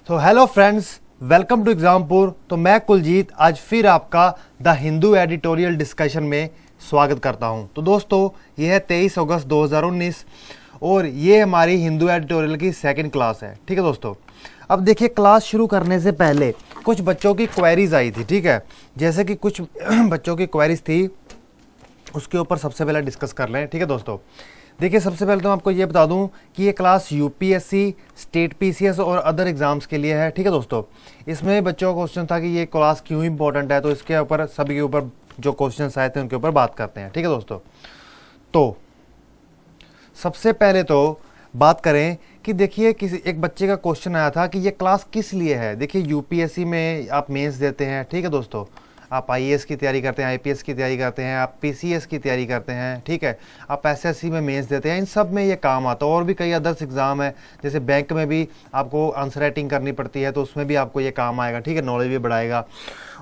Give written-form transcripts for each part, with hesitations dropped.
तो hello friends, welcome to Exampur. तो मैं कुलजीत आज फिर आपका द हिंदू एडिटोरियल डिस्कशन में स्वागत करता हूं। तो दोस्तों, ये है 23 अगस्त 2019 और ये हमारी हिंदू एडिटोरियल की सेकंड क्लास है। ठीक है दोस्तों, अब देखिए क्लास शुरू करने से पहले कुछ बच्चों की क्वेरीज आई थी। ठीक है, जैसे कि कुछ बच्चों की क्वेरीज थी, उसके ऊपर सबसे पहले डिस्कस कर लें। ठीक है दोस्तों, देखिए सबसे पहले तो मैं आपको ये बता दूं कि ये क्लास यूपीएससी, स्टेट पीसीएस और अदर एग्जाम्स के लिए है। ठीक है दोस्तों, इसमें बच्चों का क्वेश्चन था कि ये क्लास क्यों इंपॉर्टेंट है, तो इसके ऊपर सभी के ऊपर जो क्वेश्चन आए थे उनके ऊपर बात करते हैं। ठीक है दोस्तों, तो सबसे पहले तो बात करें कि देखिए किसी एक बच्चे का क्वेश्चन आया था कि ये क्लास किस लिए है। देखिए यूपीएससी में आप मेंस देते हैं, ठीक है दोस्तों, आप आईएएस की तैयारी करते हैं, आईपीएस की तैयारी करते हैं, आप पीसीएस की तैयारी करते हैं, ठीक है, आप एसएससी में मेंस देते हैं, इन सब में ये काम आता है। और भी कई अदर्स एग्जाम है, जैसे बैंक में भी आपको आंसर राइटिंग करनी पड़ती है, तो उसमें भी आपको ये काम आएगा। ठीक है, नॉलेज भी बढ़ाएगा।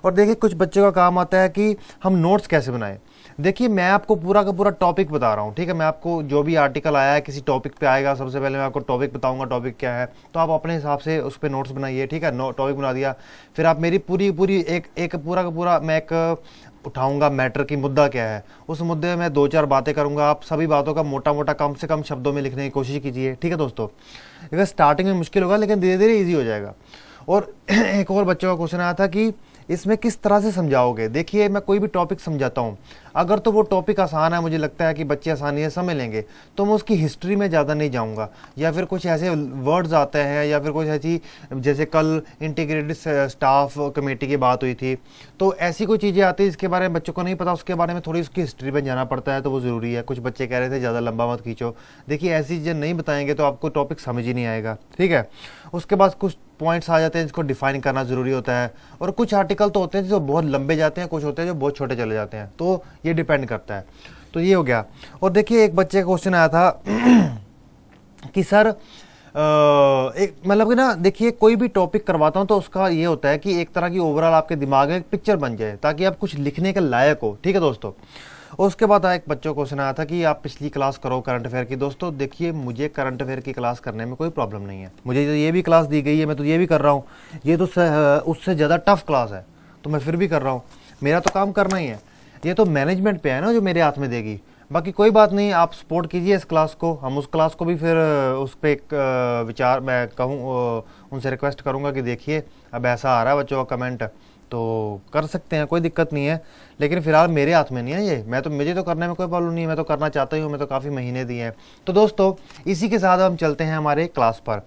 और देखिए कुछ बच्चों का काम आता है कि हम नोट्स कैसे बनाएं। देखिए मैं आपको पूरा का पूरा टॉपिक बता रहा हूँ। ठीक है, मैं आपको जो भी आर्टिकल आया है किसी टॉपिक पे आएगा, सबसे पहले मैं आपको टॉपिक बताऊंगा, टॉपिक क्या है, तो आप अपने हिसाब से उस पर नोट्स बनाइए। ठीक है, टॉपिक बना दिया, फिर आप मेरी पूरी एक पूरा का पूरा मैं एक उठाऊंगा मैटर की मुद्दा क्या है, उस मुद्दे में मैं 2-4 बातें करूंगा। आप सभी बातों का मोटा मोटा कम से कम शब्दों में लिखने की कोशिश कीजिए। ठीक है दोस्तों, अगर स्टार्टिंग में मुश्किल होगा लेकिन धीरे धीरे ईजी हो जाएगा। और एक और बच्चों का क्वेश्चन आया था कि इसमें किस तरह से समझाओगे। देखिए मैं कोई भी टॉपिक समझाता हूँ, अगर तो वो टॉपिक आसान है, मुझे लगता है कि बच्चे आसानी से समझ लेंगे, तो मैं उसकी हिस्ट्री में ज़्यादा नहीं जाऊँगा, या फिर कुछ ऐसे वर्ड्स आते हैं, या फिर कुछ ऐसी, जैसे कल इंटीग्रेटेड स्टाफ कमेटी की बात हुई थी, तो ऐसी कोई चीज़ें आती हैं जिसके बारे में बच्चों को नहीं पता, उसके बारे में थोड़ी उसकी हिस्ट्री में जाना पड़ता है, तो वो ज़रूरी है। कुछ बच्चे कह रहे थे ज़्यादा लंबा मत खींचो। देखिए ऐसी चीज़ें नहीं बताएंगे तो आपको टॉपिक समझ ही नहीं आएगा। ठीक है, उसके बाद कुछ पॉइंट्स आ जाते हैं जिसको डिफाइन करना जरूरी होता है, और कुछ आर्टिकल तो होते हैं जो बहुत लंबे जाते हैं, कुछ होते हैं जो बहुत छोटे चले जाते हैं, तो ये डिपेंड करता है। तो ये हो गया। और देखिए एक बच्चे का क्वेश्चन आया था कि सर एक मतलब कि ना, देखिए कोई भी टॉपिक करवाता हूँ तो उसका ये होता है कि एक तरह की ओवरऑल आपके दिमाग में एक पिक्चर बन जाए, ताकि आप कुछ लिखने के लायक हो। ठीक है दोस्तों, और उसके बाद एक बच्चों को क्वेश्चन आया था कि आप पिछली क्लास करो करंट अफेयर की। दोस्तों देखिए मुझे करंट अफेयर की क्लास करने में कोई प्रॉब्लम नहीं है, मुझे तो ये भी क्लास दी गई है, मैं तो ये भी कर रहा हूँ। ये तो उससे ज़्यादा टफ क्लास है, तो मैं फिर भी कर रहा हूँ। मेरा तो काम करना ही है, ये तो मैनेजमेंट पे है ना जो मेरे हाथ में देगी। बाकी कोई बात नहीं, आप सपोर्ट कीजिए इस क्लास को, हम उस क्लास को भी फिर उस पर एक विचार मैं कहूँ, उनसे रिक्वेस्ट करूँगा कि देखिए अब ऐसा आ रहा है बच्चों का कमेंट, तो कर सकते हैं, कोई दिक्कत नहीं है। लेकिन फिलहाल मेरे हाथ में नहीं है ये, मुझे तो करने में कोई प्रॉब्लम नहीं है, मैं तो करना चाहता ही हूँ, मैं तो काफ़ी महीने दिए हैं। तो दोस्तों इसी के साथ हम चलते हैं हमारे क्लास पर।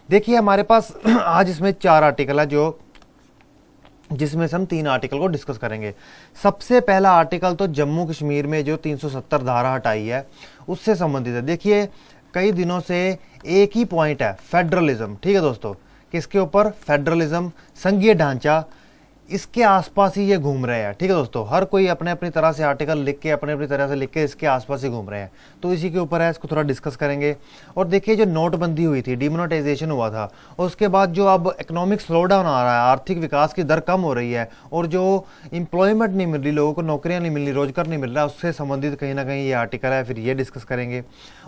देखिए हमारे पास आज इसमें 4 आर्टिकल है, जिसमें से हम 3 आर्टिकल को डिस्कस करेंगे। सबसे पहला आर्टिकल तो जम्मू कश्मीर में जो 370 धारा हटाई है उससे संबंधित है। देखिए कई दिनों से एक ही पॉइंट है, फेडरलिज्म। ठीक है दोस्तों, किसके ऊपर? फेडरलिज्म, संघीय ढांचा, इसके आसपास ही ये घूम रहे हैं। ठीक है दोस्तों, हर कोई अपने अपनी तरह से आर्टिकल लिख के, अपने अपनी तरह से लिख के इसके आसपास ही घूम रहे हैं, तो इसी के ऊपर है, इसको थोड़ा डिस्कस करेंगे। और देखिए जो नोटबंदी हुई थी, डिमोनेटाइजेशन हुआ था, और उसके बाद जो अब इकोनॉमिक स्लो डाउन आ रहा है, आर्थिक विकास की दर कम हो रही है, और जो एम्प्लॉयमेंट नहीं मिल रही, लोगों को नौकरियां नहीं मिल रही, रोजगार नहीं मिल रहा, उससे संबंधित कहीं ना कहीं ये आर्टिकल है, फिर ये डिस्कस करेंगे।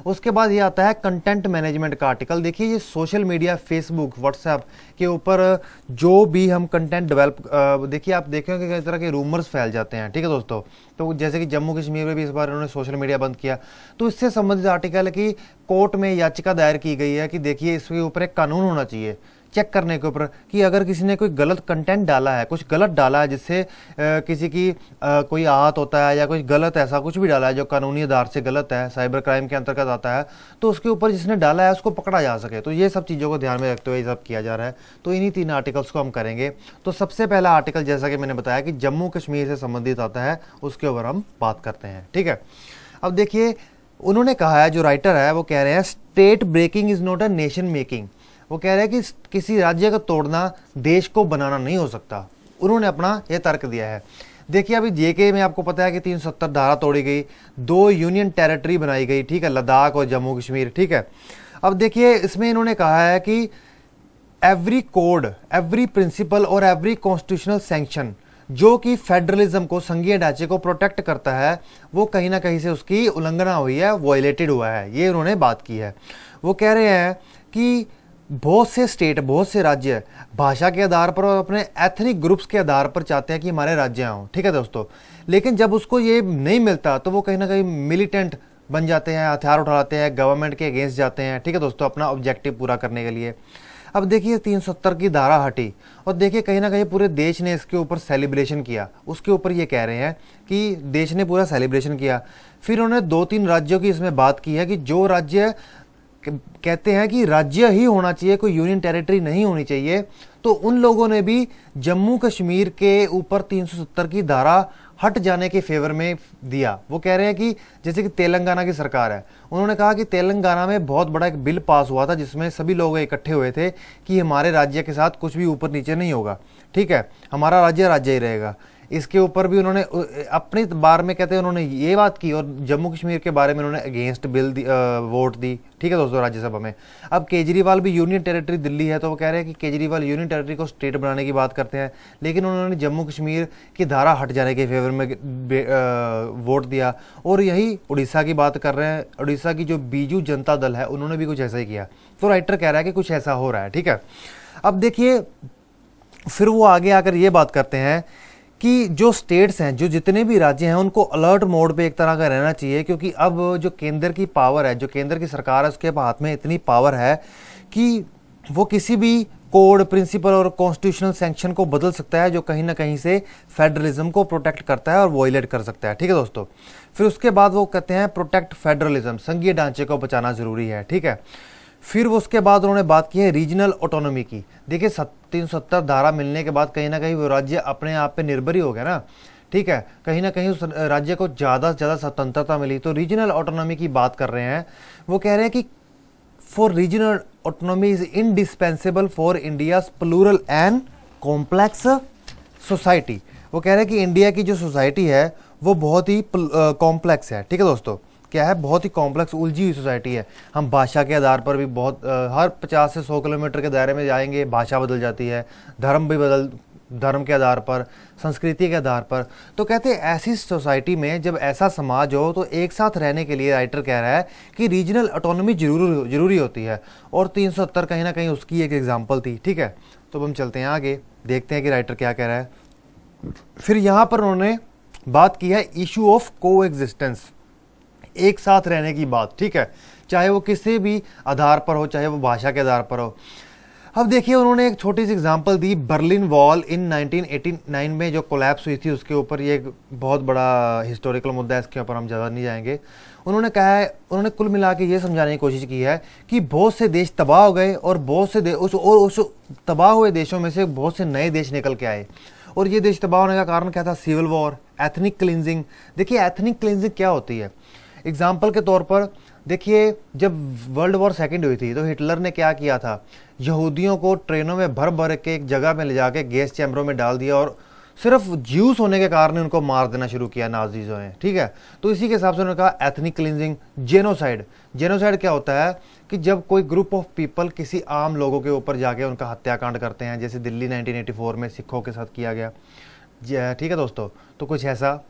उसके बाद ये आता है कंटेंट मैनेजमेंट का आर्टिकल। देखिए ये सोशल मीडिया, फेसबुक, व्हाट्सएप के ऊपर जो भी हम कंटेंट डेवलप, देखिए आप देखेंगे कि कई तरह के रूमर्स फैल जाते हैं। ठीक है दोस्तों, तो जैसे कि जम्मू कश्मीर में भी इस बार उन्होंने सोशल मीडिया बंद किया, तो इससे संबंधित आर्टिकल है कि कोर्ट में याचिका दायर की गई है कि देखिए इसके ऊपर एक कानून होना चाहिए चेक करने के ऊपर, कि अगर किसी ने कोई गलत कंटेंट डाला है, कुछ गलत डाला है जिससे किसी की कोई आहत होता है, या कुछ गलत ऐसा कुछ भी डाला है जो कानूनी आधार से गलत है, साइबर क्राइम के अंतर्गत आता है, तो उसके ऊपर जिसने डाला है उसको पकड़ा जा सके। तो ये सब चीज़ों को ध्यान में रखते हुए ये सब किया जा रहा है। तो इन्हीं 3 आर्टिकल्स को हम करेंगे। तो सबसे पहला आर्टिकल, जैसा कि मैंने बताया कि जम्मू कश्मीर से संबंधित आता है, उसके ऊपर हम बात करते हैं। ठीक है, अब देखिए उन्होंने कहा है, जो राइटर है वो कह रहे हैं, state breaking is not a nation making. वो कह रहे हैं कि किसी राज्य को तोड़ना देश को बनाना नहीं हो सकता। उन्होंने अपना ये तर्क दिया है। देखिए अभी जेके में आपको पता है कि 370 धारा तोड़ी गई, 2 यूनियन टेरिटरी बनाई गई। ठीक है, लद्दाख और जम्मू कश्मीर। ठीक है, अब देखिए इसमें इन्होंने कहा है कि एवरी कोड, एवरी प्रिंसिपल और एवरी कॉन्स्टिट्यूशनल सैंक्शन जो कि फेडरलिज्म को, संघीय ढांचे को प्रोटेक्ट करता है, वो कहीं ना कहीं से उसकी उल्लंघना हुई है, वॉयलेटेड हुआ है। ये उन्होंने बात की है। वो कह रहे हैं कि बहुत से स्टेट, बहुत से राज्य भाषा के आधार पर और अपने एथनिक ग्रुप्स के आधार पर चाहते हैं कि हमारे राज्य हों, ठीक है दोस्तों। लेकिन जब उसको ये नहीं मिलता तो वो कहीं ना कहीं मिलिटेंट बन जाते हैं, हथियार उठाते हैं, गवर्नमेंट के अगेंस्ट जाते हैं, ठीक है दोस्तों, अपना ऑब्जेक्टिव पूरा करने के लिए। अब देखिए 370 की धारा हटी और देखिए कहीं ना कहीं पूरे देश ने इसके ऊपर सेलिब्रेशन किया। उसके ऊपर ये कह रहे हैं कि देश ने पूरा सेलिब्रेशन किया। फिर उन्होंने 2-3 राज्यों की इसमें बात की है कि जो राज्य कहते हैं कि राज्य ही होना चाहिए, कोई यूनियन टेरिटरी नहीं होनी चाहिए, तो उन लोगों ने भी जम्मू कश्मीर के ऊपर 370 की धारा हट जाने के फेवर में दिया। वो कह रहे हैं कि जैसे कि तेलंगाना की सरकार है, उन्होंने कहा कि तेलंगाना में बहुत बड़ा एक बिल पास हुआ था जिसमें सभी लोग इकट्ठे हुए थे कि हमारे राज्य के साथ कुछ भी ऊपर नीचे नहीं होगा, ठीक है, हमारा राज्य राज्य ही रहेगा। इसके ऊपर भी उन्होंने अपनी बार में कहते हैं उन्होंने ये बात की और जम्मू कश्मीर के बारे में उन्होंने अगेंस्ट बिल वोट दी, ठीक है दोस्तों, राज्यसभा में। अब केजरीवाल भी यूनियन टेरिटरी दिल्ली है तो वो कह रहे हैं कि केजरीवाल यूनियन टेरिटरी को स्टेट बनाने की बात करते हैं, लेकिन उन्होंने जम्मू कश्मीर की धारा हट जाने के फेवर में वोट दिया। और यही उड़ीसा की बात कर रहे हैं, उड़ीसा की जो बीजू जनता दल है उन्होंने भी कुछ ऐसा ही किया। तो राइटर कह रहा है कि कुछ ऐसा हो रहा है, ठीक है। अब देखिए फिर वो आगे आकर ये बात करते हैं कि जो स्टेट्स हैं, जो जितने भी राज्य हैं, उनको अलर्ट मोड पे एक तरह का रहना चाहिए, क्योंकि अब जो केंद्र की पावर है, जो केंद्र की सरकार है, उसके हाथ में इतनी पावर है कि वो किसी भी कोड, प्रिंसिपल और कॉन्स्टिट्यूशनल सैंक्शन को बदल सकता है, जो कहीं ना कहीं से फेडरलिज्म को प्रोटेक्ट करता है और वॉयलेट कर सकता है, ठीक है दोस्तों। फिर उसके बाद वो कहते हैं प्रोटेक्ट फेडरलिज्म, संघीय ढांचे को बचाना जरूरी है, ठीक है। फिर उसके बाद उन्होंने बात की है रीजनल ऑटोनॉमी की। देखिए 370 धारा मिलने के बाद कहीं ना कहीं वो राज्य अपने आप पे निर्भर ही हो गया ना, ठीक है, कहीं ना कहीं उस राज्य को ज़्यादा से ज़्यादा स्वतंत्रता मिली। तो रीजनल ऑटोनॉमी की बात कर रहे हैं। वो कह रहे हैं कि for regional autonomy is indispensable for India's plural and complex society. वो कह रहे हैं कि इंडिया की जो सोसाइटी है वो बहुत ही कॉम्प्लेक्स है, ठीक है दोस्तों, क्या है, बहुत ही कॉम्प्लेक्स उलझी हुई सोसाइटी है। हम भाषा के आधार पर भी बहुत हर 50 से 100 किलोमीटर के दायरे में जाएंगे भाषा बदल जाती है, धर्म के आधार पर, संस्कृति के आधार पर। तो कहते हैं ऐसी सोसाइटी में जब ऐसा समाज हो तो एक साथ रहने के लिए राइटर कह रहा है कि रीजनल ऑटोनॉमी जरूरी होती है। और 370 कहीं ना कहीं उसकी एक एग्जाम्पल थी, ठीक है। तो हम चलते हैं आगे, देखते हैं कि राइटर क्या कह रहा है। फिर यहाँ पर उन्होंने बात की है इशू ऑफ को एग्जिस्टेंस, एक साथ रहने की बात, ठीक है, चाहे वो किसी भी आधार पर हो, चाहे वो भाषा के आधार पर हो। अब देखिए उन्होंने एक छोटी सी एग्जांपल दी, बर्लिन वॉल इन 1989 में जो कोलैप्स हुई थी उसके ऊपर। ये एक बहुत बड़ा हिस्टोरिकल मुद्दा है, इसके ऊपर हम ज़्यादा नहीं जाएंगे। उन्होंने कहा है, उन्होंने कुल मिला के ये समझाने की कोशिश की है कि बहुत से देश तबाह हो गए और बहुत से उस तबाह हुए देशों में से बहुत से नए देश निकल के आए। और ये देश तबाह होने का कारण क्या था? Civil war, ethnic cleansing. देखिए एथनिक क्लिनजिंग क्या होती है, एग्जाम्पल के तौर पर देखिए जब वर्ल्ड वॉर सेकेंड हुई थी तो हिटलर ने क्या किया था, यहूदियों को ट्रेनों में भर भर के एक जगह में ले जाके गैस चैम्बरों में डाल दिया और सिर्फ ज्यूस होने के कारण उनको मार देना शुरू किया नाजीजों ने, ठीक है। तो इसी के हिसाब से उन्होंने कहा एथनिक क्लिनजिंग। जेनोसाइड, जेनोसाइड क्या होता है कि जब कोई ग्रुप ऑफ पीपल किसी आम लोगों के ऊपर जाके उनका हत्याकांड करते हैं, जैसे दिल्ली 1984 में सिखों के साथ किया गया, ठीक है दोस्तों। तो कुछ ऐसा।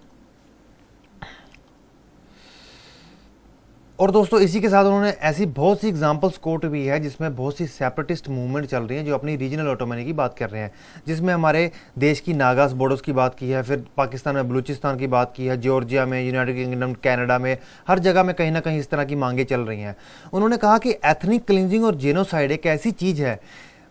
और दोस्तों इसी के साथ उन्होंने ऐसी बहुत सी एग्जांपल्स कोट भी है जिसमें बहुत सी सेपरेटिस्ट मूवमेंट चल रही हैं जो अपनी रीजनल ऑटोनॉमी की बात कर रहे हैं, जिसमें हमारे देश की नागास बोडोस की बात की है, फिर पाकिस्तान में बलूचिस्तान की बात की है, जॉर्जिया में, यूनाइटेड किंगडम, कनाडा में, हर जगह में कहीं ना कहीं इस तरह की मांगे चल रही हैं। उन्होंने कहा कि एथनिक क्लिनजिंग और जेनोसाइड एक ऐसी चीज़ है,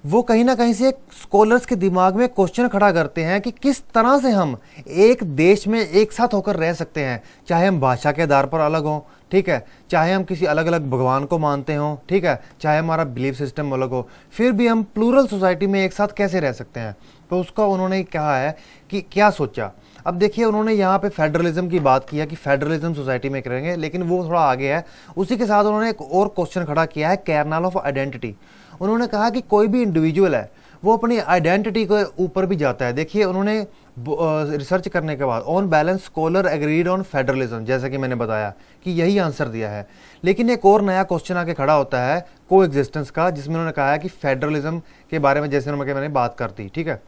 वो कहीं ना कहीं से स्कॉलर्स के दिमाग में क्वेश्चन खड़ा करते हैं कि किस तरह से हम एक देश में एक साथ होकर रह सकते हैं, चाहे हम भाषा के आधार पर अलग हों, ठीक है, चाहे हम किसी अलग अलग भगवान को मानते हों, ठीक है, चाहे हमारा बिलीफ सिस्टम अलग हो, फिर भी हम प्लूरल सोसाइटी में एक साथ कैसे रह सकते हैं। तो उसका उन्होंने कहा है कि क्या सोचा। अब देखिए उन्होंने यहाँ पे फेडरलिज्म की बात की है कि फेडरलिज्म सोसाइटी में करेंगे, लेकिन वो थोड़ा आगे है। उसी के साथ उन्होंने एक और क्वेश्चन खड़ा किया है, कर्नल ऑफ आइडेंटिटी। उन्होंने कहा कि कोई भी इंडिविजुअल है वो अपनी आइडेंटिटी के ऊपर भी जाता है। देखिए उन्होंने रिसर्च करने के बाद on balance scholar agreed on federalism, जैसा कि मैंने बताया कि यही आंसर दिया है। लेकिन एक और नया क्वेश्चन आके खड़ा होता है को एग्जिस्टेंस का, जिसमें उन्होंने कहा है कि फेडरलिज्म के बारे में जैसे मैंने बात कर दी, ठीक है।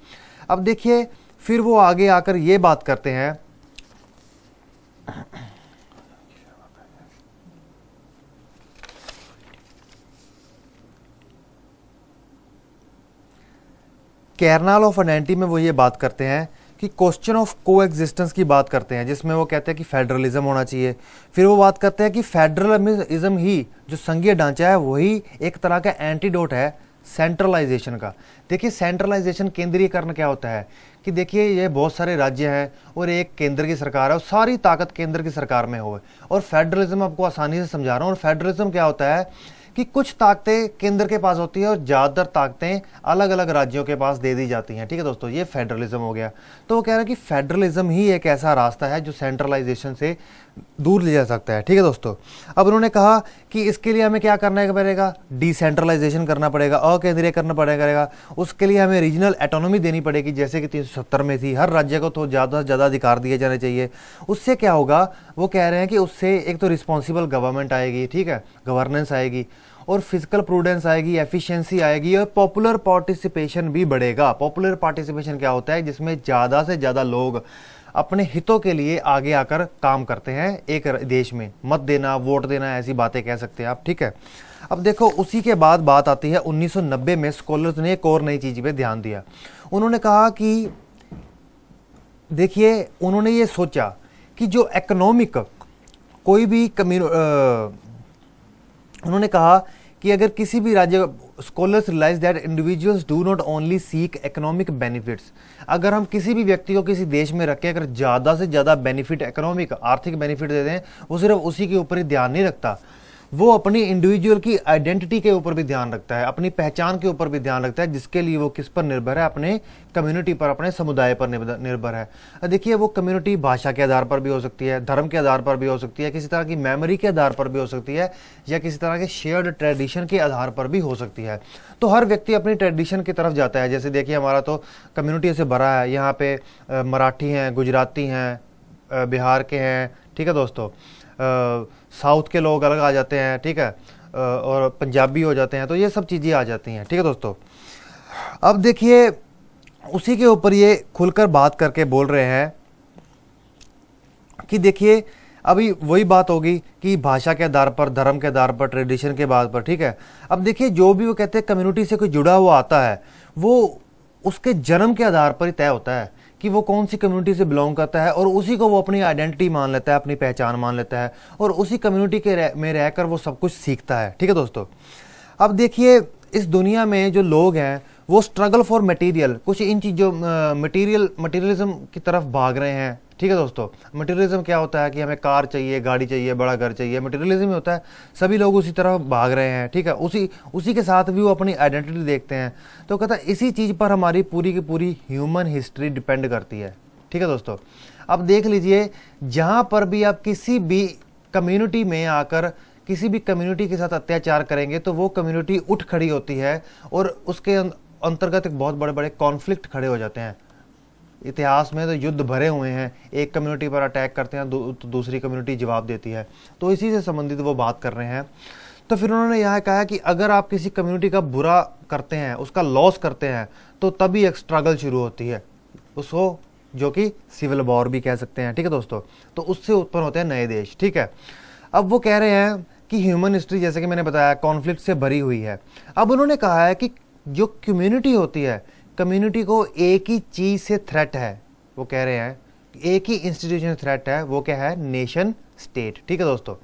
अब देखिए फिर वो आगे आकर ये बात करते हैं कैरनाल ऑफ आइडेंटिटी में वो ये बात करते हैं कि क्वेश्चन ऑफ को एग्जिस्टेंस की बात करते हैं, जिसमें वो कहते हैं कि फेडरलिज्म होना चाहिए। फिर वो बात करते हैं कि फेडरलिज्म ही जो संघीय ढांचा है वही एक तरह का एंटीडोट है सेंट्रलाइजेशन का। देखिए सेंट्रलाइजेशन, केंद्रीयकरण क्या होता है कि देखिए ये बहुत सारे राज्य हैं और एक केंद्र की सरकार है और सारी ताकत केंद्र की सरकार में हो। और फेडरलिज्म आपको आसानी से समझा रहा हूँ। और फेडरलिज्म क्या होता है कि कुछ ताकतें केंद्र के पास होती है और ज़्यादातर ताकतें अलग अलग राज्यों के पास दे दी जाती हैं। ठीक है दोस्तों, ये फेडरलिज्म हो गया। तो वो कह रहे हैं कि फेडरलिज्म ही एक ऐसा रास्ता है जो सेंट्रलाइजेशन से दूर ले जा सकता है। ठीक है दोस्तों, अब उन्होंने कहा कि इसके लिए हमें क्या करना पड़ेगा, डिसेंट्रलाइजेशन करना पड़ेगा, अकेंद्रीय करना पड़ेगा। उसके लिए हमें रीजनल ऑटोनॉमी देनी पड़ेगी, जैसे कि 370 में थी। हर राज्य को तो ज़्यादा से ज़्यादा अधिकार दिए जाने चाहिए। उससे क्या होगा, वो कह रहे हैं कि उससे एक तो रिस्पॉन्सिबल गवर्नमेंट आएगी, ठीक है, गवर्नेंस आएगी, और फिजिकल प्रूडेंस आएगी, एफिशिएंसी आएगी, और पॉपुलर पार्टिसिपेशन भी बढ़ेगा। पॉपुलर पार्टिसिपेशन क्या होता है, जिसमें ज़्यादा से ज़्यादा लोग अपने हितों के लिए आगे आकर काम करते हैं एक देश में। मत देना, वोट देना, ऐसी बातें कह सकते हैं आप। ठीक है, अब देखो उसी के बाद बात आती है 1990 में स्कॉलर्स ने एक और नई चीज़ पे ध्यान दिया। उन्होंने कहा कि देखिए, उन्होंने ये सोचा कि जो इकोनॉमिक कोई भी उन्होंने कहा कि अगर किसी भी राज्य, scholars realise that individuals do not only seek economic benefits. अगर हम किसी भी व्यक्ति को किसी देश में रखें, अगर ज़्यादा से ज़्यादा बेनिफिट, इकोनॉमिक आर्थिक बेनिफिट दे दें, वो सिर्फ उसी के ऊपर ही ध्यान नहीं रखता, वो अपनी इंडिविजुअल की आइडेंटिटी के ऊपर भी ध्यान रखता है, अपनी पहचान के ऊपर भी ध्यान रखता है, जिसके लिए वो किस पर निर्भर है, अपने कम्युनिटी पर, अपने समुदाय पर निर्भर है। देखिए वो कम्युनिटी भाषा के आधार पर भी हो सकती है, धर्म के आधार पर भी हो सकती है, किसी तरह की मेमोरी के आधार पर भी हो सकती है, या किसी तरह के शेयर्ड ट्रेडिशन के आधार पर भी हो सकती है। तो हर व्यक्ति अपनी ट्रेडिशन की तरफ जाता है। जैसे देखिए हमारा तो कम्युनिटी से भरा है, यहाँ पे मराठी हैं, गुजराती हैं, बिहार के हैं, ठीक है दोस्तों, साउथ के लोग अलग आ जाते हैं, ठीक है, और पंजाबी हो जाते हैं, तो ये सब चीज़ें आ जाती हैं। ठीक है दोस्तों, अब देखिए उसी के ऊपर ये खुलकर बात करके बोल रहे हैं कि देखिए अभी वही बात होगी कि भाषा के आधार पर, धर्म के आधार पर, ट्रेडिशन के आधार पर। ठीक है, अब देखिए जो भी वो कहते हैं कम्युनिटी से कोई जुड़ा हुआ आता है, वो उसके जन्म के आधार पर ही तय होता है कि वो कौन सी कम्युनिटी से बिलोंग करता है, और उसी को वो अपनी आइडेंटिटी मान लेता है, अपनी पहचान मान लेता है, और उसी कम्युनिटी के में रहकर वो सब कुछ सीखता है। ठीक है दोस्तों, अब देखिए इस दुनिया में जो लोग हैं वो स्ट्रगल फॉर मटेरियल, कुछ इन चीज़ों मटेरियलिज्म की तरफ भाग रहे हैं। ठीक है दोस्तों, मटेरियलिज्म क्या होता है कि हमें कार चाहिए, गाड़ी चाहिए, बड़ा घर चाहिए, मटेरियलिज्म ही होता है। सभी लोग उसी तरफ भाग रहे हैं। ठीक है, उसी के साथ भी वो अपनी आइडेंटिटी देखते हैं। तो कहता है इसी चीज़ पर हमारी पूरी की पूरी ह्यूमन हिस्ट्री डिपेंड करती है। ठीक है दोस्तों, अब देख लीजिए जहाँ पर भी आप किसी भी कम्युनिटी में आकर किसी भी कम्युनिटी के साथ अत्याचार करेंगे तो वो कम्युनिटी उठ खड़ी होती है और उसके अंतर्गत एक बहुत बड़े बड़े कॉन्फ्लिक्ट खड़े हो जाते हैं। इतिहास में तो युद्ध भरे हुए हैं, एक कम्युनिटी पर अटैक करते हैं तो दूसरी कम्युनिटी जवाब देती है। तो इसी से संबंधित वो बात कर रहे हैं। तो फिर उन्होंने यहाँ कहा कि अगर आप किसी कम्युनिटी का बुरा करते हैं, उसका लॉस करते हैं, तो तभी एक स्ट्रगल शुरू होती है, उसको जो कि सिविल वॉर भी कह सकते हैं। ठीक है दोस्तों, तो उससे उत्पन्न होते हैं नए देश। ठीक है, अब वो कह रहे हैं कि ह्यूमन हिस्ट्री जैसे कि मैंने बताया कॉन्फ्लिक्ट से भरी हुई है। अब उन्होंने कहा है कि जो कम्युनिटी होती है, कम्युनिटी को एक ही चीज़ से थ्रेट है। वो कह रहे हैं एक ही इंस्टीट्यूशन थ्रेट है, वो क्या है, नेशन स्टेट। ठीक है दोस्तों,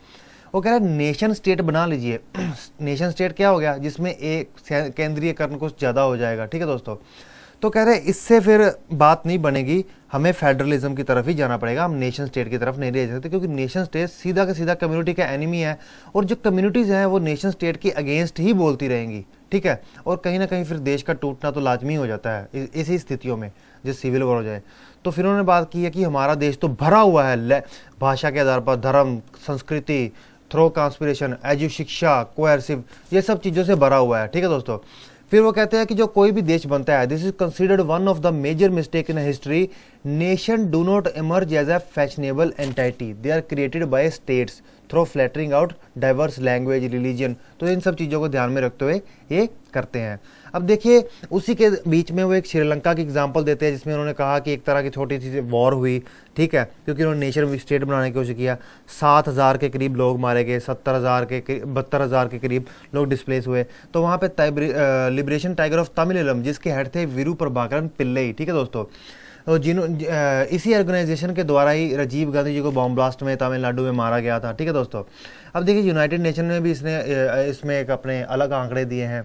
वो कह रहे हैं नेशन स्टेट बना लीजिए। नेशन स्टेट क्या हो गया, जिसमें एक केंद्रीयकरण कुछ ज़्यादा हो जाएगा। ठीक है दोस्तों, तो कह रहे हैं इससे फिर बात नहीं बनेगी, हमें फेडरलिज्म की तरफ ही जाना पड़ेगा, हम नेशन स्टेट की तरफ नहीं रह सकते, क्योंकि नेशन स्टेट सीधा का सीधा कम्युनिटी का एनिमी है, और जो कम्युनिटीज़ हैं वो नेशन स्टेट के अगेंस्ट ही बोलती रहेंगी। ठीक है, और कहीं ना कहीं फिर देश का टूटना तो लाजमी हो जाता है इसी स्थितियों में, जब सिविल वॉर हो जाए। तो फिर उन्होंने बात की है कि हमारा देश तो भरा हुआ है भाषा के आधार पर, धर्म, संस्कृति, थ्रो कॉन्स्पिरेशन, शिक्षा, कोएर्सिव, ये सब चीज़ों से भरा हुआ है। ठीक है दोस्तों, फिर वो कहते हैं कि जो कोई भी देश बनता है, this is considered one of the major mistake in history nation do not emerge as a fashionable entity, they are created by states through flattering out diverse language religion. तो इन सब चीज़ों को ध्यान में रखते हुए ये करते हैं। अब देखिए उसी के बीच में वो एक श्रीलंका की एग्जांपल देते हैं, जिसमें उन्होंने कहा कि एक तरह की छोटी सी वॉर हुई, ठीक है, क्योंकि उन्होंने नेशन स्टेट बनाने की कोशिश किया। 7,000 के करीब लोग मारे गए, 72,000 के करीब लोग डिस्प्लेस हुए। तो वहाँ पे लिबरेशन टाइगर ऑफ तमिलम, जिसके हेड थे वीरू प्रभाकरन पिल्लई, ठीक है दोस्तों, तो इसी ऑर्गेनाइजेशन के द्वारा ही राजीव गांधी जी को बॉम्ब ब्लास्ट में तमिलनाडु में मारा गया था, ठीक है दोस्तों। अब देखिए यूनाइटेड नेशन ने भी इसमें एक अपने अलग आंकड़े दिए हैं।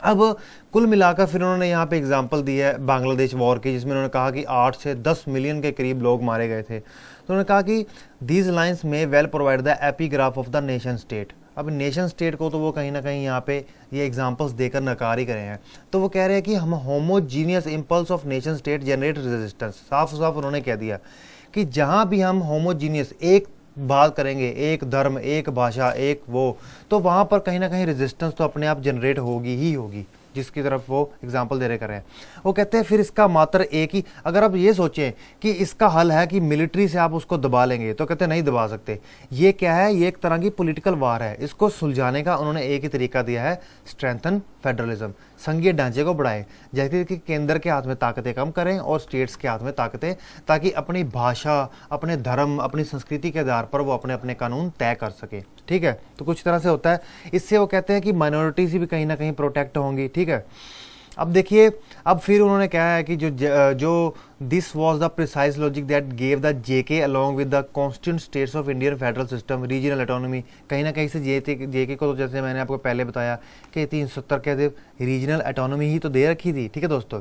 अब कुल मिलाकर फिर उन्होंने यहाँ पे एग्जांपल दी है बांग्लादेश वॉर की, जिसमें उन्होंने कहा कि 8 से 10 मिलियन के करीब लोग मारे गए थे। तो उन्होंने कहा कि दीज लाइन्स में well provide the epigraph of the nation state. अब नेशन स्टेट को तो वो कहीं ना कहीं यहाँ पे ये एग्जांपल्स देकर नकार ही करे हैं। तो वो कह रहे हैं कि हम homogeneous impulse of nation state generate resistance. साफ साफ उन्होंने कह दिया कि जहाँ भी हम होमोजीनियस एक बात करेंगे, एक धर्म, एक भाषा, एक वो, तो वहाँ पर कहीं ना कहीं रेजिस्टेंस तो अपने आप जनरेट होगी ही होगी, जिसकी तरफ वो एग्जाम्पल दे रहे हैं। वो कहते हैं फिर इसका मात्र एक ही, अगर आप ये सोचें कि इसका हल है कि मिलिट्री से आप उसको दबा लेंगे, तो कहते हैं नहीं दबा सकते। ये क्या है, ये एक तरह की पॉलिटिकल वार है। इसको सुलझाने का उन्होंने एक ही तरीका दिया है, स्ट्रेंथन फेडरलिज्म, संघीय ढांचे को बढ़ाएं, जैसे कि केंद्र के हाथ में ताकतें कम करें और स्टेट्स के हाथ में ताकतें, ताकि अपनी भाषा, अपने धर्म, अपनी संस्कृति के आधार पर वो अपने अपने कानून तय कर सके, ठीक है। तो कुछ तरह से होता है। इससे वो कहते हैं कि माइनॉरिटीज भी कहीं ना कहीं प्रोटेक्ट होंगी, ठीक है। अब देखिए, अब फिर उन्होंने कहा है कि जो this was the precise logic that gave the JK along with the constituent states of Indian federal system regional autonomy. कहीं ना कहीं से जेके को, तो जैसे मैंने आपको पहले बताया कि 370 के रीजनल ऑटोनॉमी ही तो दे रखी थी, ठीक है दोस्तों।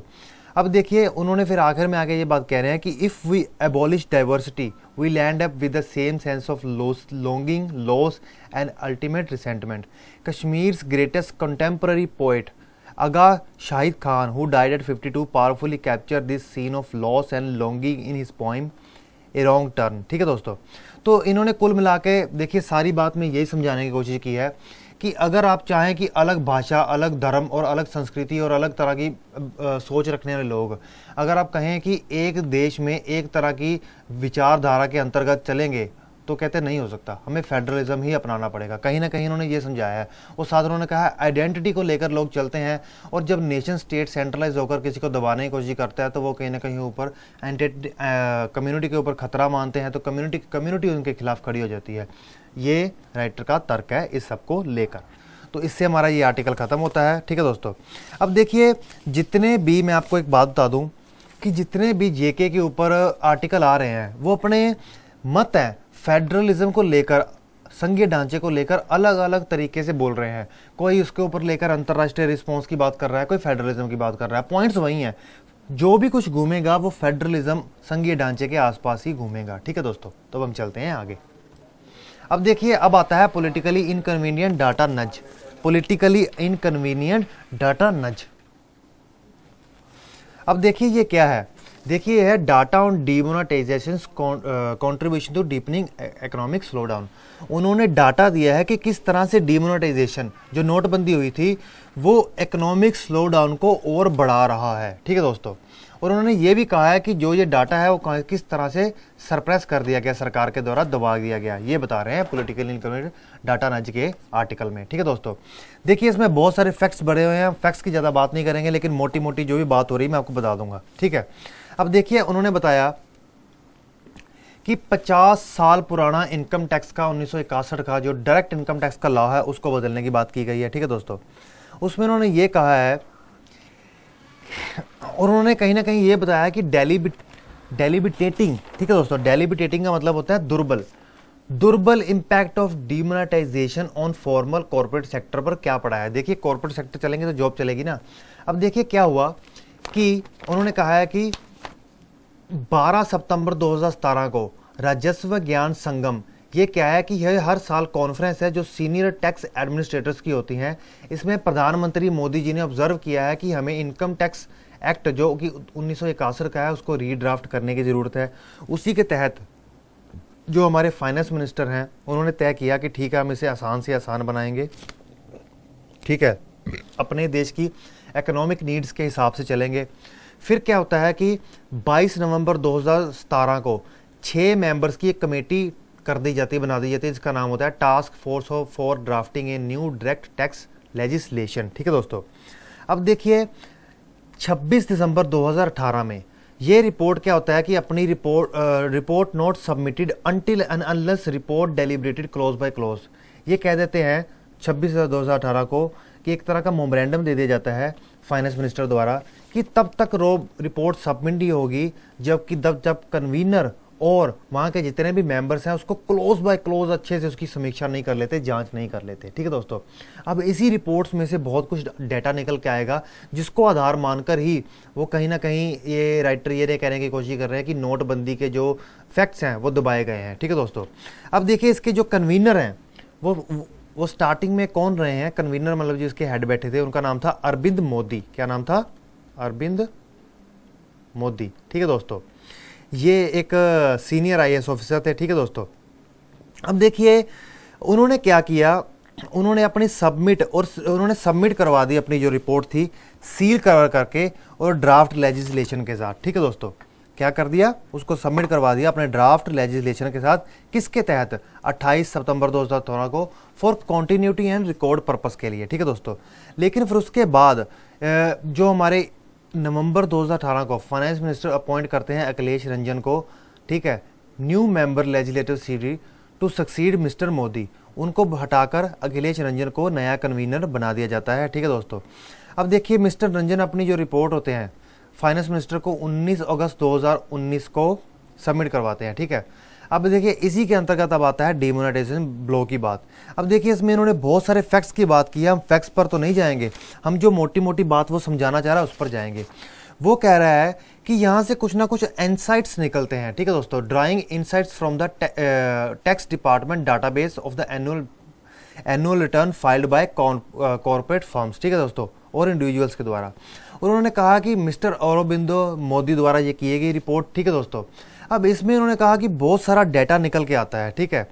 अब देखिए उन्होंने फिर आखिर में आके ये बात कह रहे हैं कि if we abolish diversity we land up with the same sense of longing, loss and ultimate resentment. Kashmir's greatest contemporary poet Aga Shahid Khan, who died at 52, powerfully captured this scene of loss and longing in his poem A Wrong Turn, ठीक है दोस्तों। तो इन्होंने कुल मिला के देखिए सारी बात में यही समझाने की कोशिश की है कि अगर आप चाहें कि अलग भाषा, अलग धर्म और अलग संस्कृति और अलग तरह की सोच रखने वाले लोग, अगर आप कहें कि एक देश में एक तरह की विचारधारा के अंतर्गत चलेंगे, तो कहते नहीं हो सकता, हमें फेडरलिज्म ही अपनाना पड़ेगा। कहीं ना कहीं उन्होंने ये समझाया है। और साथ उन्होंने कहा आइडेंटिटी को लेकर लोग चलते हैं, और जब नेशन स्टेट सेंट्रलाइज होकर किसी को दबाने की कोशिश करता है, तो वो कहीं ना कहीं ऊपर कम्युनिटी के ऊपर खतरा मानते हैं, तो कम्युनिटी उनके खिलाफ खड़ी हो जाती है। ये राइटर का तर्क है इस सब को लेकर। तो इससे हमारा ये आर्टिकल ख़त्म होता है, ठीक है दोस्तों। अब देखिए जितने भी, मैं आपको एक बात बता दूँ कि जितने भी जेके के ऊपर आर्टिकल आ रहे हैं, वो अपने मत हैं फेडरलिज्म को लेकर, संघीय ढांचे को लेकर अलग अलग तरीके से बोल रहे हैं। कोई उसके ऊपर लेकर अंतर्राष्ट्रीय रिस्पॉन्स की बात कर रहा है, कोई फेडरलिज्म की बात कर रहा है। पॉइंट्स वही हैं, जो भी कुछ घूमेगा वो फेडरलिज्म, संघीय ढांचे के आसपास ही घूमेगा, ठीक है दोस्तों। तो हम चलते हैं आगे। अब देखिए, अब आता है politically inconvenient data nudge. Politically inconvenient data nudge, अब देखिए ये क्या है। देखिए यह है data on demonetisation contribution to deepening economic slowdown. उन्होंने डाटा दिया है कि किस तरह से डीमोनेटाइजेशन, जो नोटबंदी हुई थी, वो इकोनॉमिक स्लोडाउन को और बढ़ा रहा है, ठीक है दोस्तों। और उन्होंने ये भी कहा है कि जो ये डाटा है वो किस तरह से सरप्रेस कर दिया गया, सरकार के द्वारा दबा दिया गया, ये बता रहे हैं पॉलिटिकल इनकन्वीनियंट डाटा नज के आर्टिकल में, ठीक है दोस्तों। देखिए इसमें बहुत सारे फैक्ट्स बड़े हुए हैं, फैक्ट्स की ज़्यादा बात नहीं करेंगे, लेकिन मोटी मोटी जो भी बात हो रही है मैं आपको बता दूंगा, ठीक है। अब देखिए उन्होंने बताया कि 50 साल पुराना इनकम टैक्स का 1961 का जो डायरेक्ट इनकम टैक्स का लॉ है उसको बदलने की बात की गई है, ठीक है दोस्तों। उसमें उन्होंने ये कहा है, और उन्होंने कहीं ना कहीं ये बताया कि डेलिबिटेटिंग, ठीक है दोस्तों, डेलिबिटेटिंग का मतलब होता है दुर्बल impact of demonetisation on formal corporate sector पर क्या पड़ा है। देखिए कॉर्पोरेट सेक्टर चलेंगे तो जॉब चलेगी ना। अब देखिए क्या हुआ कि उन्होंने कहा है कि 12 सितंबर 2017 को राजस्व ज्ञान संगम, ये क्या है कि यह हर साल कॉन्फ्रेंस है जो सीनियर टैक्स एडमिनिस्ट्रेटर्स की होती हैं। इसमें प्रधानमंत्री मोदी जी ने ऑब्जर्व किया है कि हमें इनकम टैक्स एक्ट जो कि 1961 का है उसको रीड्राफ्ट करने की ज़रूरत है। उसी के तहत जो हमारे फाइनेंस मिनिस्टर हैं उन्होंने तय किया कि ठीक है हम इसे आसान से आसान बनाएंगे, ठीक है, अपने देश की इकोनॉमिक नीड्स के हिसाब से चलेंगे। फिर क्या होता है कि 22 नवंबर 2017 को 6 मेंबर्स की एक कमेटी कर दी जाती है, बना दी जाती है, जिसका नाम होता है task force for drafting a new direct tax legislation. ठीक है दोस्तों, अब देखिए 26 दिसंबर 2018 में ये रिपोर्ट क्या होता है कि अपनी report note submitted until and unless report deliberated close by close, ये कह देते हैं 26/2018 को कि एक तरह का मेमोरेंडम दे दिया जाता है फाइनेंस मिनिस्टर द्वारा कि तब तक रिपोर्ट सबमिट ही होगी जब कन्वीनर और वहाँ के जितने भी मेंबर्स हैं उसको क्लोज बाय क्लोज अच्छे से उसकी समीक्षा नहीं कर लेते, जांच नहीं कर लेते। ठीक है दोस्तों, अब इसी रिपोर्ट्स में से बहुत कुछ डेटा निकल के आएगा जिसको आधार मानकर ही वो कहीं ना कहीं ये राइटर ये कहने की कोशिश कर रहे हैं कि नोटबंदी के जो फैक्ट्स हैं वो दबाए गए हैं। ठीक है दोस्तों, अब देखिए इसके जो कन्वीनर हैं वो स्टार्टिंग में कौन रहे हैं, कन्वीनर मतलब जिसके हेड बैठे थे उनका नाम था अरविंद मोदी। क्या नाम था? अरविंद मोदी। ठीक है दोस्तों, ये एक सीनियर आईएएस ऑफिसर थे। ठीक है दोस्तों, अब देखिए उन्होंने क्या किया, उन्होंने सबमिट करवा दी अपनी जो रिपोर्ट थी सील करके और ड्राफ्ट लेजिस्लेशन के साथ। ठीक है दोस्तों, क्या कर दिया, उसको सबमिट करवा दिया अपने ड्राफ्ट लेजिस्लेशन के साथ। किसके तहत? 28 सितंबर 2018 को for continuity and record purpose के लिए। ठीक है दोस्तों, लेकिन फिर उसके बाद जो हमारे नवंबर 2018 को फाइनेंस मिनिस्टर अपॉइंट करते हैं अखिलेश रंजन को, ठीक है, new member legislative CD to succeed mister Modi, उनको हटाकर अखिलेश रंजन को नया कन्वीनर बना दिया जाता है। ठीक है दोस्तों, अब देखिए मिस्टर रंजन अपनी जो रिपोर्ट होते हैं फाइनेंस मिनिस्टर को 19 अगस्त 2019 को सबमिट करवाते हैं। ठीक है, अब देखिए इसी के अंतर्गत अब आता है डिमोनेटाइजेशन ब्लो की बात। अब देखिए इसमें इन्होंने बहुत सारे फैक्ट्स की बात की है, हम फैक्ट्स पर तो नहीं जाएंगे, हम जो मोटी मोटी बात वो समझाना चाह रहा है उस पर जाएंगे। वो कह रहा है कि यहाँ से कुछ ना कुछ इनसाइट्स निकलते हैं। ठीक है दोस्तों, drawing insights from the tax department database of the annual return filed by corporate firms. ठीक है दोस्तों, और इंडिविजुअल्स के द्वारा। उन्होंने कहा कि मिस्टर अरबिंदो मोदी द्वारा ये की गई रिपोर्ट। ठीक है दोस्तों, अब इसमें उन्होंने कहा कि बहुत सारा डेटा निकल के आता है। ठीक है,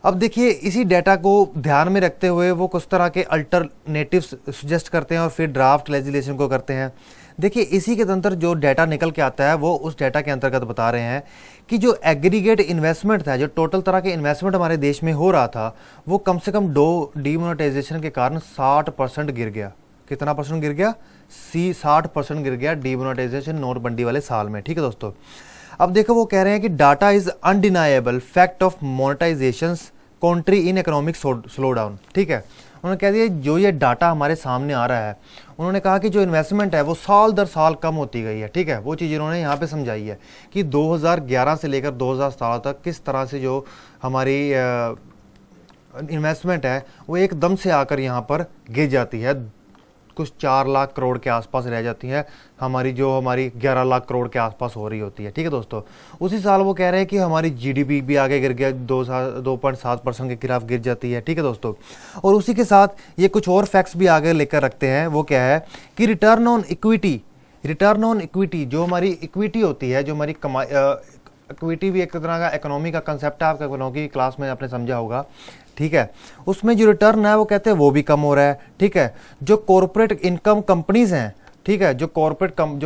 अब देखिए इसी डेटा को ध्यान में रखते हुए वो कुछ तरह के अल्टरनेटिव्स सजेस्ट करते हैं और फिर ड्राफ्ट लेजिस्लेशन को करते हैं। देखिए इसी के अंतर जो डेटा निकल के आता है वो उस डेटा के अंतर्गत बता रहे हैं कि जो एग्रीगेट इन्वेस्टमेंट था, जो टोटल तरह के इन्वेस्टमेंट हमारे देश में हो रहा था, वो कम से कम डीमोनेटाइजेशन के कारण 60% गिर गया। कितना परसेंट गिर गया? 60% गिर गया डीमोनेटाइजेशन नोटबंदी वाले साल में। ठीक है दोस्तों, अब देखो वो कह रहे हैं कि data is undeniable fact of monetisation country in economic slow down. ठीक है, उन्होंने कह दिया जो ये डाटा हमारे सामने आ रहा है, उन्होंने कहा कि जो इन्वेस्टमेंट है वो साल दर साल कम होती गई है। ठीक है, वो चीज़ इन्होंने यहाँ पे समझाई है कि 2011 से लेकर 2017 तक किस तरह से जो हमारी इन्वेस्टमेंट है वो एकदम से आकर यहाँ पर गिर जाती है, कुछ 4 लाख करोड़ के आसपास रह जाती है, हमारी 11 लाख करोड़ के आसपास हो रही होती है। ठीक है दोस्तों, उसी साल वो कह रहे हैं कि हमारी जीडीपी भी आगे गिर गया, 2.7% के खिलाफ गिर जाती है। ठीक है दोस्तों, और उसी के साथ ये कुछ और फैक्ट्स भी आगे लेकर रखते हैं। वो क्या है कि रिटर्न ऑन इक्विटी जो हमारी इक्विटी होती है, जो हमारी इक्विटी भी एक तरह का इकोनॉमी का कंसेप्ट है, आपका इकोनॉमी की क्लास में आपने समझा होगा। ठीक है, उसमें जो रिटर्न है वो कहते हैं वो भी कम हो रहा है। ठीक है, जो कॉर्पोरेट इनकम कंपनीज हैं, ठीक है, जो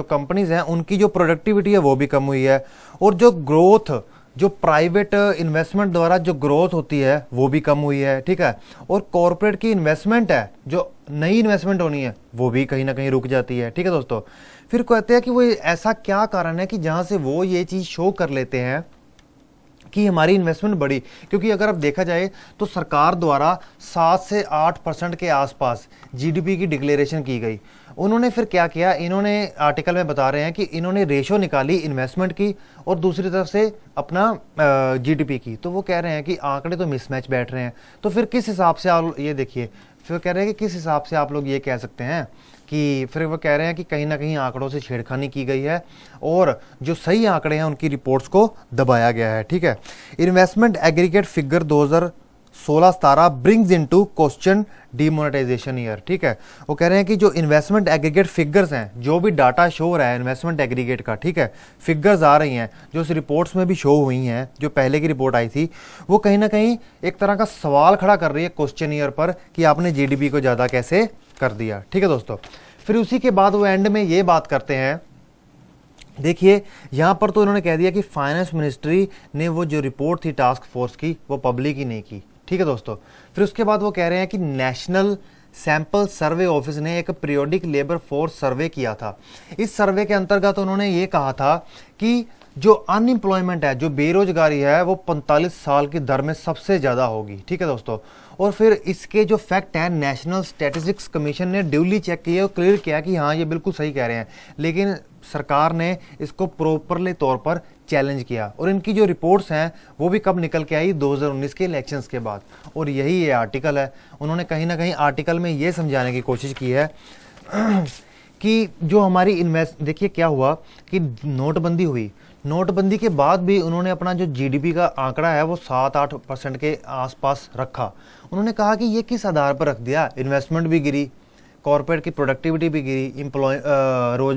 कंपनीज हैं उनकी जो प्रोडक्टिविटी है वो भी कम हुई है, और जो ग्रोथ, जो प्राइवेट इन्वेस्टमेंट द्वारा जो ग्रोथ होती है वो भी कम हुई है। ठीक है, और कॉर्पोरेट की इन्वेस्टमेंट है, जो नई इन्वेस्टमेंट होनी है वो भी कहीं ना कहीं रुक जाती है। ठीक है दोस्तों, फिर कहते हैं कि वो ऐसा क्या कारण है कि जहां से वो ये चीज शो कर लेते हैं कि हमारी इन्वेस्टमेंट बढ़ी, क्योंकि अगर अब देखा जाए तो सरकार द्वारा 7 से 8% के आसपास जीडीपी की डिक्लेरेशन की गई। उन्होंने फिर क्या किया, इन्होंने आर्टिकल में बता रहे हैं कि इन्होंने रेशो निकाली इन्वेस्टमेंट की और दूसरी तरफ से अपना जीडीपी की, तो वो कह रहे हैं कि आंकड़े तो मिसमैच बैठ रहे हैं। तो फिर किस हिसाब से आप ये देखिए, फिर कह रहे हैं कि किस हिसाब से आप लोग ये कह सकते हैं कि फिर वो कह रहे हैं कि कहीं ना कहीं आंकड़ों से छेड़खानी की गई है और जो सही आंकड़े हैं उनकी रिपोर्ट्स को दबाया गया है। ठीक है, investment aggregate figure 2016-17 brings into question demonetisation year. ठीक है, वो कह रहे हैं कि जो इन्वेस्टमेंट एग्रीगेट फिगर्स हैं, जो भी डाटा शो हो रहा है इन्वेस्टमेंट एग्रीगेट का, ठीक है, फिगर्स आ रही हैं जो इस रिपोर्ट्स में भी शो हुई हैं, जो पहले की रिपोर्ट आई थी, वो कहीं ना कहीं एक तरह का सवाल खड़ा कर रही है क्वेश्चन ईयर पर कि आपने जीडीपी को ज़्यादा कैसे कर दिया। ठीक है दोस्तों, फिर उसी के बाद वो एंड में ये बात करते हैं, देखिए यहाँ पर तो उन्होंने कह दिया कि फाइनेंस मिनिस्ट्री ने वो जो रिपोर्ट थी टास्क फोर्स की वो पब्लिक ही नहीं की। ठीक है दोस्तों, फिर उसके बाद वो कह रहे हैं कि नेशनल सैंपल सर्वे ऑफिस ने एक पीरियोडिक लेबर फोर्स सर्वे किया था। इस सर्वे के अंतर्गत उन्होंने ये कहा था कि जो अनएम्प्लॉयमेंट है, जो बेरोजगारी है, वो 45 साल की दर में सबसे ज़्यादा होगी। ठीक है दोस्तों, और फिर इसके जो फैक्ट हैं नेशनल स्टैटिस्टिक्स कमीशन ने ड्यूली चेक किए और क्लियर किया कि हाँ ये बिल्कुल सही कह रहे हैं, लेकिन सरकार ने इसको प्रॉपरली तौर पर चैलेंज किया। और इनकी जो रिपोर्ट्स हैं वो भी कब निकल के आई, 2019 के इलेक्शंस के बाद। और यही ये आर्टिकल है। उन्होंने कहीं ना कहीं आर्टिकल में ये समझाने की कोशिश की है कि जो हमारी देखिए क्या हुआ कि नोटबंदी हुई, नोटबंदी के बाद भी उन्होंने अपना जो जीडीपी का आंकड़ा है वो 7-8% के आसपास रखा। उन्होंने कहा कि ये किस आधार पर रख दिया, इन्वेस्टमेंट भी गिरी, कॉर्पोरेट की प्रोडक्टिविटी भी गिरी,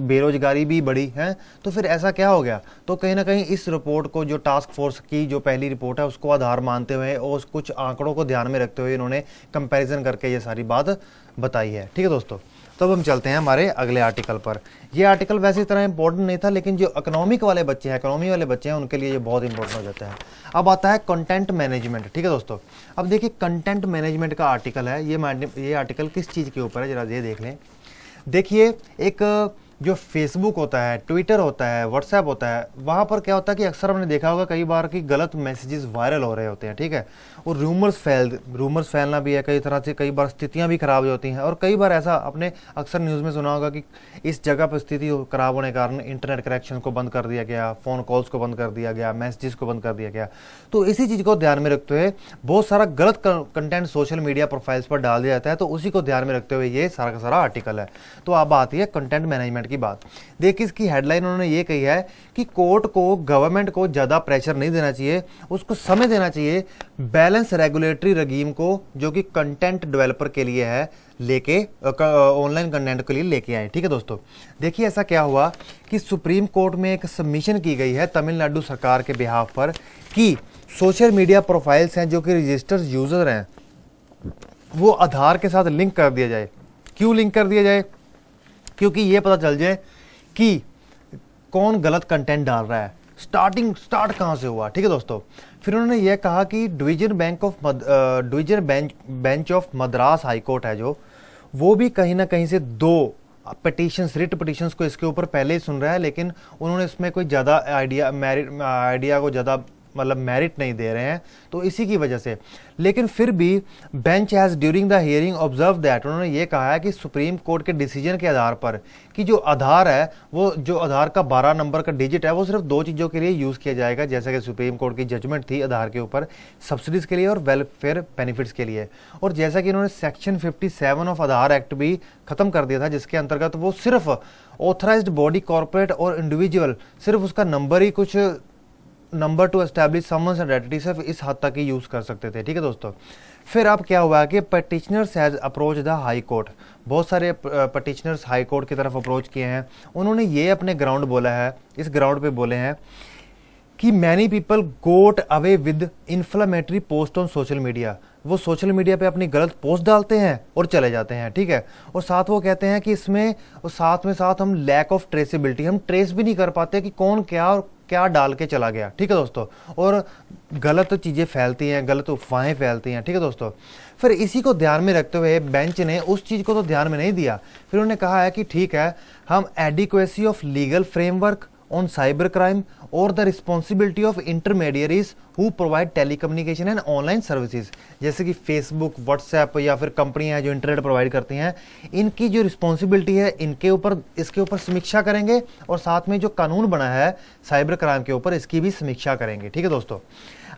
बेरोजगारी भी बढ़ी है, तो फिर ऐसा क्या हो गया। तो कहीं ना कहीं इस रिपोर्ट को, जो टास्क फोर्स की जो पहली रिपोर्ट है उसको आधार मानते हुए और कुछ आंकड़ों को ध्यान में रखते हुए इन्होंने कंपैरिजन करके ये सारी बात बताई है। ठीक है दोस्तों, तो अब हम चलते हैं हमारे अगले आर्टिकल पर। ये आर्टिकल वैसे इतना इंपॉर्टेंट नहीं था, लेकिन जो इकोनॉमी वाले बच्चे हैं उनके लिए ये बहुत इंपॉर्टेंट हो जाता है। अब आता है कंटेंट मैनेजमेंट। ठीक है दोस्तों, अब देखिए कंटेंट मैनेजमेंट का आर्टिकल है, ये आर्टिकल किस चीज़ के ऊपर है जरा ये देख लें। देखिए एक जो फेसबुक होता है, ट्विटर होता है, व्हाट्सएप होता है, वहाँ पर क्या होता है कि अक्सर हमने देखा होगा कई बार कि गलत मैसेजेस वायरल हो रहे होते हैं। ठीक है, और रूमर्स फैलना भी है, कई तरह से कई बार स्थितियाँ भी खराब होती हैं। और कई बार ऐसा आपने अक्सर न्यूज़ में सुना होगा कि इस जगह पर स्थिति खराब होने के कारण इंटरनेट कनेक्शन को बंद कर दिया गया, फ़ोन कॉल्स को बंद कर दिया गया, मैसेजेस को बंद कर दिया गया। तो इसी चीज़ को ध्यान में रखते हुए बहुत सारा गलत कंटेंट सोशल मीडिया प्रोफाइल्स पर डाल दिया जाता है, तो उसी को ध्यान में रखते हुए ये सारा का सारा आर्टिकल है। तो अब आती है कंटेंट मैनेजमेंट की बात। देखिए इसकी हेडलाइन उन्होंने ये कही है कि कोर्ट को, गवर्नमेंट को ज़्यादा प्रेशर नहीं देना चाहिए, उसको समय देना चाहिए बैलेंस रेगुलेटरी रजीम को जो कि कंटेंट डेवलपर के लिए है, लेके ऑनलाइन कंटेंट के लिए लेके आए। ठीक है दोस्तों, देखिए ऐसा क्या हुआ कि सुप्रीम कोर्ट में एक सबमिशन की गई है तमिलनाडु सरकार के बिहाफ पर कि सोशल मीडिया प्रोफाइल्स हैं जो कि रजिस्टर्ड यूजर हैं वो आधार के साथ लिंक कर दिया जाए। क्यों लिंक कर दिया जाए, क्योंकि ये पता चल जाए कि कौन गलत कंटेंट डाल रहा है, स्टार्ट कहाँ से हुआ। ठीक है दोस्तों, फिर उन्होंने ये कहा कि division bench of Madras high court है जो, वो भी कहीं ना कहीं से 2 रिट पिटिशंस को इसके ऊपर पहले ही सुन रहा है, लेकिन उन्होंने इसमें कोई ज़्यादा आइडिया को ज़्यादा मतलब मेरिट नहीं दे रहे हैं, तो इसी की वजह से। लेकिन फिर भी bench has during the hearing observe that, उन्होंने ये कहा है कि सुप्रीम कोर्ट के डिसीजन के आधार पर कि जो आधार है, वो जो आधार का 12 नंबर का डिजिट है वो सिर्फ 2 चीज़ों के लिए यूज़ किया जाएगा, जैसा कि सुप्रीम कोर्ट की जजमेंट थी आधार के ऊपर, सब्सिडीज़ के लिए और वेलफेयर बेनिफिट्स के लिए। और जैसा कि इन्होंने सेक्शन 57 ऑफ आधार एक्ट भी ख़त्म कर दिया था, जिसके अंतर्गत वो सिर्फ ऑथराइज्ड बॉडी, कॉर्पोरेट और इंडिविजुअल सिर्फ उसका नंबर ही, कुछ number two establish summons identity, सिर्फ इस हद तक ही यूज़ कर सकते थे। ठीक है दोस्तों, फिर अब क्या हुआ कि petitioners has approach the high court, बहुत सारे पटिशनर्स हाई कोर्ट की तरफ अप्रोच किए हैं। उन्होंने ये अपने ग्राउंड बोला है, इस ग्राउंड पे बोले हैं कि many people got away with inflammatory post on social media, वो सोशल मीडिया पे अपनी गलत पोस्ट डालते हैं और चले जाते हैं। ठीक है, और साथ वो कहते हैं कि इसमें और साथ हम लैक ऑफ ट्रेसेबिलिटी, हम ट्रेस भी नहीं कर पाते कि कौन क्या डाल के चला गया। ठीक है दोस्तों, और गलत चीज़ें फैलती हैं, गलत अफवाहें फैलती हैं। ठीक है दोस्तों, फिर इसी को ध्यान में रखते हुए बेंच ने उस चीज़ को तो ध्यान में नहीं दिया, फिर उन्होंने कहा है कि ठीक है, हम adequacy of legal framework on cyber crime और the responsibility of intermediaries who provide telecommunication and online services, जैसे कि फेसबुक, व्हाट्सएप या फिर कंपनियां जो इंटरनेट प्रोवाइड करती हैं, इनकी जो रिस्पॉन्सिबिलिटी है इसके ऊपर समीक्षा करेंगे, और साथ में जो कानून बना है साइबर क्राइम के ऊपर इसकी भी समीक्षा करेंगे। ठीक है दोस्तों,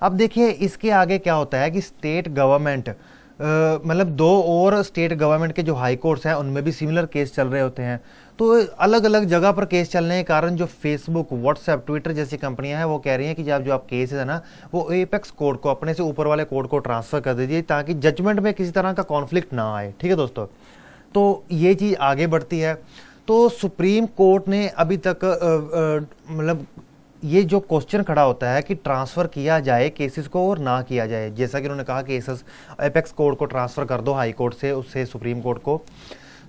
अब देखिए इसके आगे क्या होता है कि स्टेट गवर्नमेंट मतलब 2 और स्टेट गवर्नमेंट के जो हाई कोर्ट्स हैं उनमें भी सिमिलर केस चल रहे होते हैं। तो अलग अलग जगह पर केस चलने के कारण जो फेसबुक, व्हाट्सएप, ट्विटर जैसी कंपनियां हैं वो कह रही हैं कि जो आप केस है ना वो एपेक्स कोर्ट को, अपने से ऊपर वाले कोर्ट को ट्रांसफर कर दीजिए, ताकि जजमेंट में किसी तरह का कॉन्फ्लिक्ट ना आए। ठीक है दोस्तों, तो ये चीज़ आगे बढ़ती है। तो सुप्रीम कोर्ट ने अभी तक मतलब ये जो क्वेश्चन खड़ा होता है कि ट्रांसफ़र किया जाए केसेस को और ना किया जाए, जैसा कि उन्होंने कहा केसेस एपेक्स कोर्ट को ट्रांसफ़र कर दो हाई कोर्ट से, उससे सुप्रीम कोर्ट को।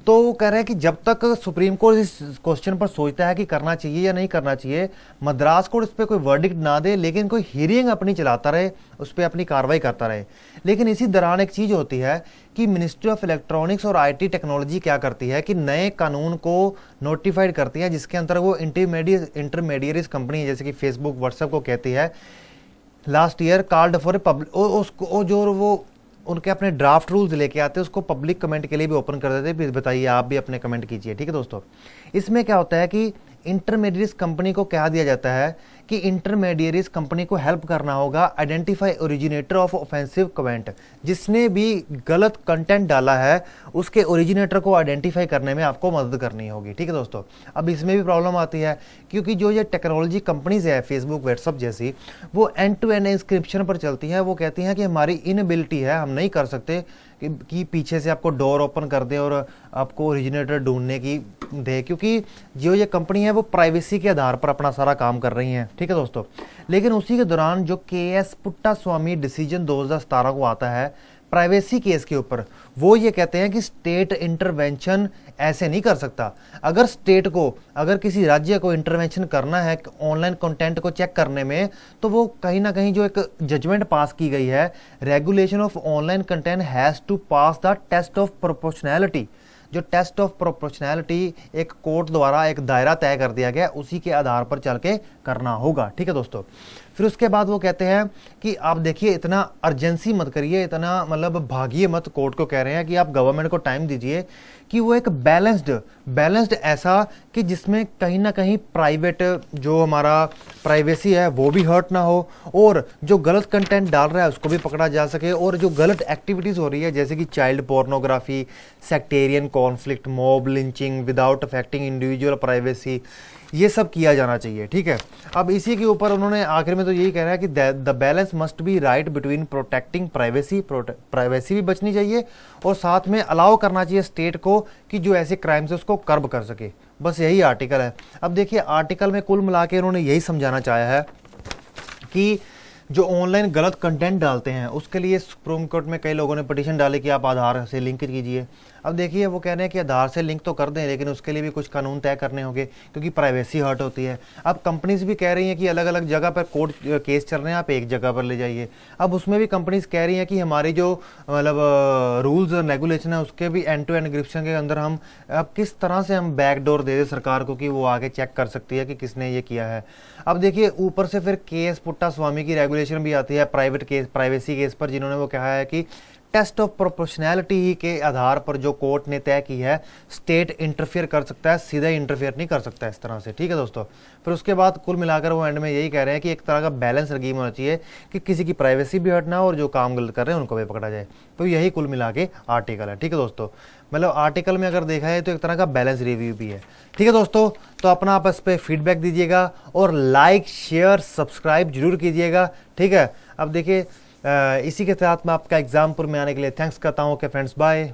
तो वो कह रहे हैं कि जब तक सुप्रीम कोर्ट इस क्वेश्चन पर सोचता है कि करना चाहिए या नहीं करना चाहिए, मद्रास कोर्ट इस पर कोई वर्डिक्ट ना दे, लेकिन कोई हियरिंग अपनी चलाता रहे, उस पर अपनी कार्रवाई करता रहे। लेकिन इसी दौरान एक चीज़ होती है कि मिनिस्ट्री ऑफ इलेक्ट्रॉनिक्स और आईटी टेक्नोलॉजी क्या करती है कि नए कानून को नोटिफाइड करती है, जिसके अंदर वो इंटरमीडियरीज कंपनी जैसे कि फेसबुक, व्हाट्सएप को कहती है last year called for public, उसको जो वो उनके अपने ड्राफ्ट रूल्स लेके आते हैं उसको पब्लिक कमेंट के लिए भी ओपन कर देते हैं। बताइए, आप भी अपने कमेंट कीजिए, ठीक है दोस्तों। इसमें क्या होता है कि इंटरमीडिएट कंपनी को कह दिया जाता है कि इंटरमीडिएट कंपनी को हेल्प करना होगा identify originator of offensive comment, जिसने भी गलत कंटेंट डाला है उसके ओरिजिनेटर को आइडेंटिफाई करने में आपको मदद करनी होगी, ठीक है दोस्तों। अब इसमें भी प्रॉब्लम आती है क्योंकि जो ये टेक्नोलॉजी कंपनीज है फेसबुक, व्हाट्सअप जैसी, वो एंड टू एंड इंस्क्रिप्शन पर चलती हैं। वो कहती हैं कि हमारी इनएबिलिटी है, हम नहीं कर सकते कि पीछे से आपको डोर ओपन कर दें और आपको ओरिजिनेटर ढूंढने की दे, क्योंकि जो ये कंपनी है वो प्राइवेसी के आधार पर अपना सारा काम कर रही हैं, ठीक है दोस्तों। लेकिन उसी के दौरान जो केएस पुट्टास्वामी डिसीजन 2017 को आता है प्राइवेसी केस के ऊपर, वो ये कहते हैं कि स्टेट इंटरवेंशन ऐसे नहीं कर सकता। अगर स्टेट को, अगर किसी राज्य को इंटरवेंशन करना है ऑनलाइन कंटेंट को चेक करने में, तो वो कहीं ना कहीं जो एक जजमेंट पास की गई है, regulation of online content has to pass the test of proportionality. जो टेस्ट ऑफ प्रोपोर्शनैलिटी एक कोर्ट द्वारा एक दायरा तय कर दिया गया, उसी के आधार पर चल के करना होगा, ठीक है दोस्तों। फिर उसके बाद वो कहते हैं कि आप देखिए, इतना अर्जेंसी मत करिए, इतना मतलब भागिए मत। कोर्ट को कह रहे हैं कि आप गवर्नमेंट को टाइम दीजिए कि वो एक बैलेंस्ड ऐसा कि जिसमें कहीं ना कहीं प्राइवेट जो हमारा प्राइवेसी है वो भी हर्ट ना हो, और जो गलत कंटेंट डाल रहा है उसको भी पकड़ा जा सके, और जो गलत एक्टिविटीज़ हो रही है जैसे कि child pornography, sectarian conflict, mob lynching without affecting individual privacy, ये सब किया जाना चाहिए, ठीक है। अब इसी के ऊपर उन्होंने आखिर में तो यही कह रहा है कि the balance must be right between protecting privacy भी बचनी चाहिए, और साथ में अलाउ करना चाहिए स्टेट को कि जो ऐसे क्राइम्स है उसको कर्ब कर सके। बस यही आर्टिकल है। अब देखिए, आर्टिकल में कुल मिला के उन्होंने यही समझाना चाहा है कि जो ऑनलाइन गलत कंटेंट डालते हैं उसके लिए सुप्रीम कोर्ट में कई लोगों ने पिटीशन डाले कि आप आधार से लिंक कीजिए। अब देखिए, वो कह रहे हैं कि आधार से लिंक तो कर दें, लेकिन उसके लिए भी कुछ कानून तय करने होंगे क्योंकि प्राइवेसी हर्ट होती है। अब कंपनीज भी कह रही हैं कि अलग अलग जगह पर कोर्ट केस चल रहे हैं, आप एक जगह पर ले जाइए। अब उसमें भी कंपनीज कह रही हैं कि हमारी जो मतलब रूल्स और रेगुलेशन है उसके भी एंड टू एंड एन्क्रिप्शन के अंदर हम अब किस तरह से हम बैकडोर दे दें सरकार को कि वो आगे चेक कर सकती है कि किसने ये किया है। अब देखिए, ऊपर से फिर केएस पुट्टास्वामी की रेगुलेशन भी आती है प्राइवेसी केस पर, जिन्होंने वो कहा है कि टेस्ट ऑफ प्रोपोर्शनैलिटी के आधार पर जो कोर्ट ने तय की है, स्टेट इंटरफेयर कर सकता है, सीधा इंटरफेयर नहीं कर सकता इस तरह से, ठीक है दोस्तों। फिर उसके बाद कुल मिलाकर वो एंड में यही कह रहे हैं कि एक तरह का बैलेंस रगीम होना चाहिए कि किसी की प्राइवेसी भी हट ना हो और जो काम गलत कर रहे हैं उनको भी पकड़ा जाए। तो यही कुल मिला के आर्टिकल है, ठीक है दोस्तों। मतलब आर्टिकल में अगर देखा है तो एक तरह का बैलेंस रिव्यू भी है, ठीक है दोस्तों। तो अपना आप इस पर फीडबैक दीजिएगा और लाइक, शेयर, सब्सक्राइब जरूर कीजिएगा, ठीक है। अब देखिए, इसी के साथ मैं आपका एग्जामपुर में आने के लिए थैंक्स करता हूँ। Okay friends, bye.